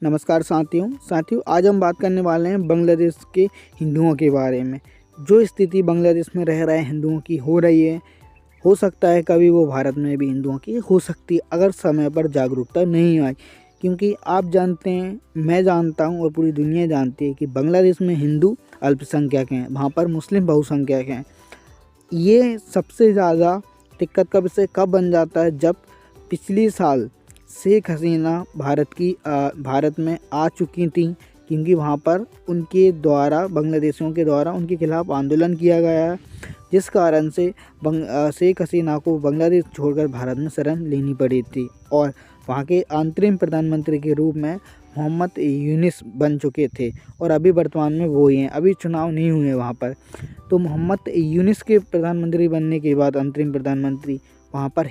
नमस्कार साथियों आज हम बात करने वाले हैं बांग्लादेश के हिंदुओं के बारे में। जो स्थिति बांग्लादेश में रह रहे हिंदुओं की हो रही है, हो सकता है कभी वो भारत में भी हिंदुओं की हो सकती है अगर समय पर जागरूकता नहीं आई। क्योंकि आप जानते हैं, मैं जानता हूं और पूरी दुनिया जानती है कि बांग्लादेश में हिंदू अल्पसंख्यक हैं, वहाँ पर मुस्लिम बहुसंख्यक हैं। ये सबसे ज़्यादा दिक्कत का विषय कब बन जाता है, जब पिछले साल शेख हसीना भारत में आ चुकी थी, क्योंकि वहाँ पर उनके द्वारा बांग्लादेशियों के द्वारा उनके खिलाफ़ आंदोलन किया गया है, जिस कारण से शेख हसीना को बांग्लादेश छोड़कर भारत में शरण लेनी पड़ी थी और वहाँ के अंतरिम प्रधानमंत्री के रूप में मोहम्मद यूनिस बन चुके थे और अभी वर्तमान में वो ही हैं। अभी चुनाव नहीं हुए वहाँ पर। तो मोहम्मद यूनिस के प्रधानमंत्री बनने के बाद अंतरिम प्रधानमंत्री वहाँ पर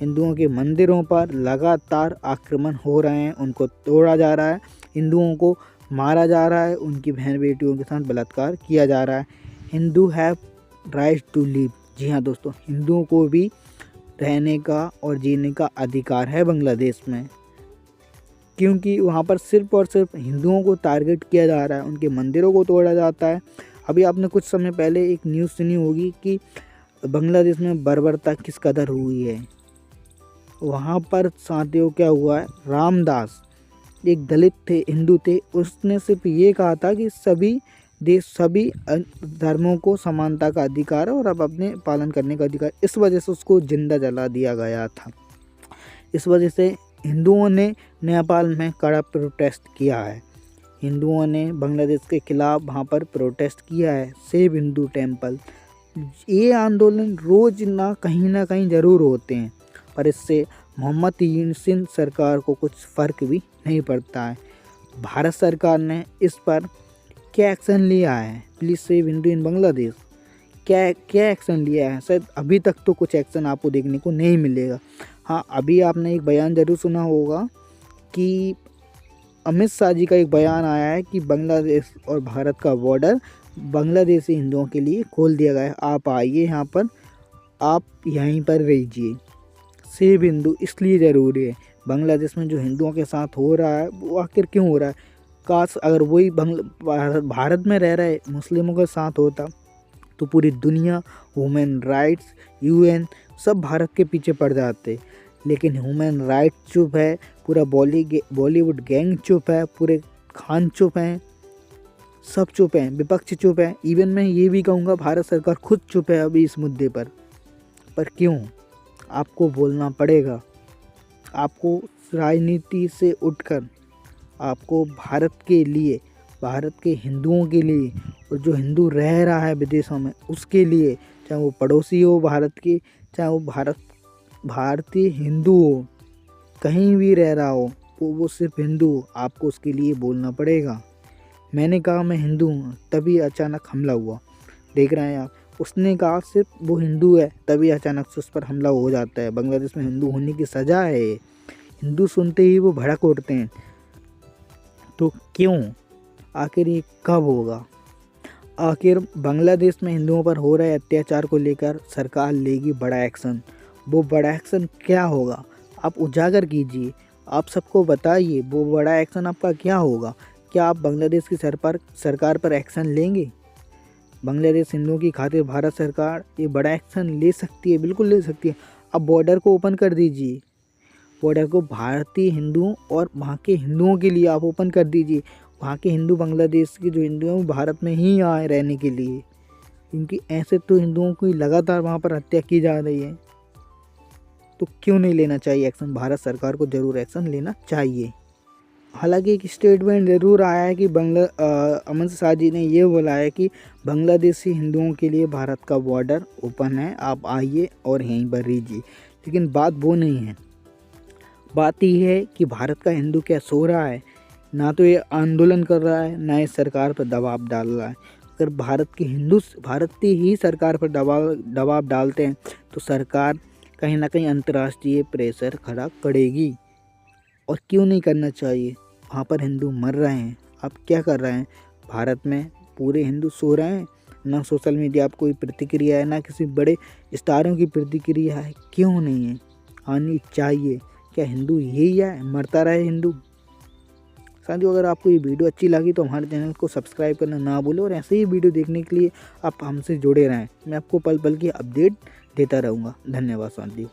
हिंदुओं के मंदिरों पर लगातार आक्रमण हो रहे हैं, उनको तोड़ा जा रहा है, हिंदुओं को मारा जा रहा है, उनकी बहन बेटियों के साथ बलात्कार किया जा रहा है। Hindu have right to live. जी हाँ दोस्तों, हिंदुओं को भी रहने का और जीने का अधिकार है बांग्लादेश में, क्योंकि वहाँ पर सिर्फ और सिर्फ हिंदुओं को टारगेट किया जा रहा है, उनके मंदिरों को तोड़ा जाता है। अभी आपने कुछ समय पहले एक न्यूज़ सुनी होगी कि बांग्लादेश में बर्बरता किस कदर हुई है। वहाँ पर साथियों क्या हुआ है, रामदास एक दलित थे, हिंदू थे, उसने सिर्फ ये कहा था कि सभी धर्मों को समानता का अधिकार है और अब अपने पालन करने का अधिकार। इस वजह से उसको जिंदा जला दिया गया था। इस वजह से हिंदुओं ने नेपाल में कड़ा प्रोटेस्ट किया है। हिंदुओं ने बांग्लादेश के खिलाफ वहाँ पर प्रोटेस्ट किया है, सेव हिंदू टेम्पल। ये आंदोलन रोज़ ना कहीं ज़रूर होते हैं, पर इससे मोहम्मद यूनिस सरकार को कुछ फ़र्क भी नहीं पड़ता है। भारत सरकार ने इस पर क्या एक्शन लिया है? प्लीज़ सेव हिंदू इन बांग्लादेश, क्या एक्शन लिया है? शायद अभी तक तो कुछ एक्शन आपको देखने को नहीं मिलेगा। हाँ, अभी आपने एक बयान ज़रूर सुना होगा कि अमित शाह जी का एक बयान आया है कि बांग्लादेश और भारत का बॉर्डर बांग्लादेशी हिंदुओं के लिए खोल दिया गया है, आप आइए यहाँ पर, आप यहीं पर रहिए। सेव हिंदू इसलिए ज़रूरी है। बांग्लादेश में जो हिंदुओं के साथ हो रहा है वो आखिर क्यों हो रहा है? काश अगर वही भारत में रह रहे मुस्लिमों के साथ होता तो पूरी दुनिया, ह्यूमन राइट्स, यूएन सब भारत के पीछे पड़ जाते। लेकिन ह्यूमन राइट्स चुप है, पूरा बॉलीवुड गैंग चुप है, पूरे खान चुप हैं, सब चुप हैं, विपक्ष चुप है। इवन मैं ये भी कहूँगा भारत सरकार खुद चुप है अभी इस मुद्दे पर क्यों? आपको बोलना पड़ेगा। आपको राजनीति से उठकर आपको भारत के लिए, भारत के हिंदुओं के लिए और जो हिंदू रह रहा है विदेशों में उसके लिए, चाहे वो पड़ोसी हो भारत के, चाहे वो भारतीय हिंदू हो, कहीं भी रह रहा हो, वो सिर्फ हिंदू हो, आपको उसके लिए बोलना पड़ेगा। मैंने कहा मैं हिंदू हूँ, तभी अचानक हमला हुआ। देख रहे हैं आप, उसने कहा सिर्फ वो हिंदू है, तभी अचानक से उस पर हमला हो जाता है। बांग्लादेश में हिंदू होने की सज़ा है। हिंदू सुनते ही वो भड़क उठते हैं। तो क्यों? आखिर ये कब होगा? आखिर बांग्लादेश में हिंदुओं पर हो रहे अत्याचार को लेकर सरकार लेगी बड़ा एक्शन। वो बड़ा एक्शन क्या होगा? आप उजागर कीजिए, आप सबको बताइए वो बड़ा एक्शन आपका क्या होगा। क्या आप बांग्लादेश की सरकार पर एक्शन लेंगे? बांग्लादेश हिंदुओं की खातिर भारत सरकार ये बड़ा एक्शन ले सकती है, बिल्कुल ले सकती है। अब बॉर्डर को ओपन कर दीजिए, बॉर्डर को भारतीय हिंदुओं और वहाँ के हिंदुओं के लिए आप ओपन कर दीजिए। वहाँ के हिंदू, बांग्लादेश के जो हिंदू हैं वो भारत में ही आए रहने के लिए, क्योंकि ऐसे तो हिंदुओं की लगातार वहाँ पर हत्या की जा रही है। तो क्यों नहीं लेना चाहिए एक्शन? भारत सरकार को ज़रूर एक्शन लेना चाहिए। हालांकि एक स्टेटमेंट ज़रूर आया है कि अमित शाह जी ने ये बोला है कि बांग्लादेशी हिंदुओं के लिए भारत का बॉर्डर ओपन है, आप आइए और यहीं पर रहिए। लेकिन बात वो नहीं है। बात ये है कि भारत का हिंदू क्या सो रहा है? ना तो ये आंदोलन कर रहा है, ना इस सरकार पर दबाव डाल रहा है। अगर भारतीय ही सरकार पर दबाव डालते हैं तो सरकार कहीं ना कहीं अंतर्राष्ट्रीय प्रेशर खड़ा करेगी। और क्यों नहीं करना चाहिए? वहाँ पर हिंदू मर रहे हैं, आप क्या कर रहे हैं? भारत में पूरे हिंदू सो रहे हैं, ना सोशल मीडिया पर कोई प्रतिक्रिया है, ना किसी बड़े स्टारों की प्रतिक्रिया है। क्यों नहीं है? आनी चाहिए। क्या हिंदू यही है, मरता रहे हिंदू? साथियों अगर आपको ये वीडियो अच्छी लगी तो हमारे चैनल को सब्सक्राइब करना ना भूलें और ऐसे ही वीडियो देखने के लिए आप हमसे जुड़े रहें। मैं आपको पल पल की अपडेट देता रहूँगा। धन्यवाद साथियों।